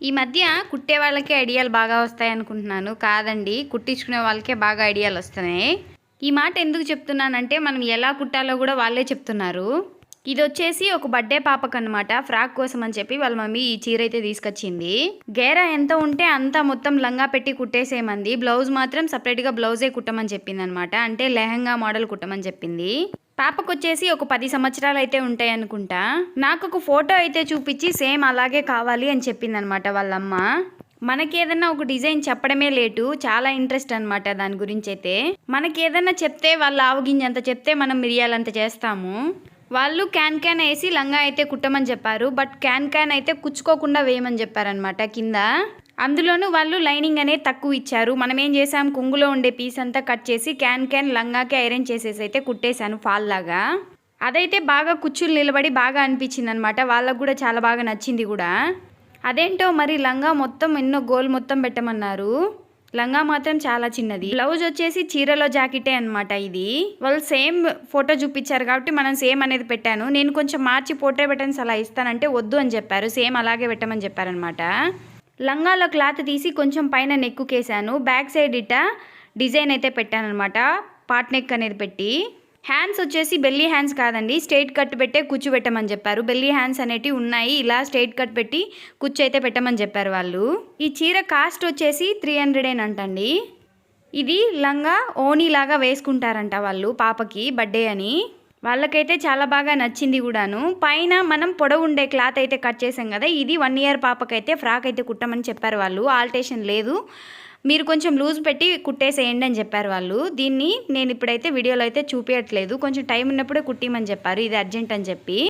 ఈ మధ్య కుట్టే వాళ్ళకే ఐడియాలు బాగా వస్తాయి అనుకుంటున్నాను. కాదండి, కుట్టించుకునే వాళ్ళకే బాగా ఐడియాలు వస్తున్నాయి. ఈ మాట ఎందుకు చెప్తున్నానంటే మనం ఎలా కుట్టాలో కూడా వాళ్ళే చెప్తున్నారు. ఇది వచ్చేసి ఒక బర్త్డే పాపకు అనమాట, ఫ్రాక్ కోసం అని చెప్పి వాళ్ళ మమ్మీ ఈ చీర అయితే తీసుకొచ్చింది. గేరా ఎంత ఉంటే అంత మొత్తం లంగా పెట్టి కుట్టేసేయమంది. బ్లౌజ్ మాత్రం సపరేట్గా బ్లౌజే కుట్టమని చెప్పింది అనమాట. అంటే లెహంగా మోడల్ కుట్టమని చెప్పింది. పాపకు వచ్చేసి ఒక 10 సంవత్సరాలు అయితే ఉంటాయి అనుకుంటా. నాకు ఒక ఫోటో అయితే చూపించి సేమ్ అలాగే కావాలి అని చెప్పింది అనమాట వాళ్ళమ్మ. మనకి ఏదన్నా ఒక డిజైన్ చెప్పడమే లేటు, చాలా ఇంట్రెస్ట్ అనమాట దాని గురించి అయితే. మనకి ఏదన్నా చెప్తే వాళ్ళు ఆవగింజంత చెప్తే మనం మిరియాలంత చేస్తాము. వాళ్ళు క్యాన్ వేసి లంగా అయితే కుట్టమని చెప్పారు. బట్ క్యాన్ అయితే కుచ్చుకోకుండా వేయమని చెప్పారనమాట కింద. అందులోనూ వాళ్ళు లైనింగ్ అనేది తక్కువ ఇచ్చారు. మనం ఏం చేసాం, కొంగులో ఉండే పీస్ అంతా కట్ చేసి క్యాన్ లంగాకి ఐరన్ చేసేసి అయితే కుట్టేశాను ఫాల్ లాగా. అదైతే బాగా కుచ్చులు నిలబడి బాగా అనిపించింది అనమాట. వాళ్ళకు కూడా చాలా బాగా నచ్చింది కూడా. అదేంటో మరి లంగా మొత్తం ఎన్నో గోల్ మొత్తం పెట్టమన్నారు. లంగా మాత్రం చాలా చిన్నది. బ్లౌజ్ వచ్చేసి చీరలో జాకెటే అనమాట. ఇది వాళ్ళు సేమ్ ఫోటో చూపించారు కాబట్టి మనం సేమ్ అనేది పెట్టాను. నేను కొంచెం మార్చి పోర్ట్రే బటన్స్ అలా ఇస్తానంటే వద్దు అని చెప్పారు. సేమ్ అలాగే పెట్టమని చెప్పారనమాట. లంగాలో క్లాత్ తీసి కొంచెం పైన నెక్కుకేసాను. బ్యాక్ సైడ్ ఇట్ట డిజైన్ అయితే పెట్టానమాట, పాట్ నెక్ అనేది పెట్టి. హ్యాండ్స్ వచ్చేసి బెల్లీ హ్యాండ్స్ కాదండి, స్ట్రైట్ కట్ పెట్టే కుచ్చు పెట్టమని చెప్పారు. బెల్లీ హ్యాండ్స్ అనేటివి ఉన్నాయి, ఇలా స్ట్రైట్ కట్ పెట్టి కుచ్చు అయితే పెట్టమని చెప్పారు వాళ్ళు. ఈ చీర కాస్ట్ వచ్చేసి 300 అంటండి. ఇది లంగా ఓనీ లాగా వేసుకుంటారంట వాళ్ళు పాపకి బర్త్డే అని. వాళ్ళకైతే చాలా బాగా నచ్చింది కూడాను. పైన మనం పొడవు ఉండే క్లాత్ అయితే కట్ చేసాం కదా, ఇది 1 ఇయర్ పాపకైతే ఫ్రాక్ అయితే కుట్టమని చెప్పారు వాళ్ళు. ఆల్టేషన్ లేదు, మీరు కొంచెం లూజ్ పెట్టి కుట్టేసేయండి అని చెప్పారు వాళ్ళు. దీన్ని నేను ఇప్పుడైతే వీడియోలో అయితే చూపించట్లేదు, కొంచెం టైం ఉన్నప్పుడే కుట్టిమని చెప్పారు, ఇది అర్జెంట్ అని చెప్పి.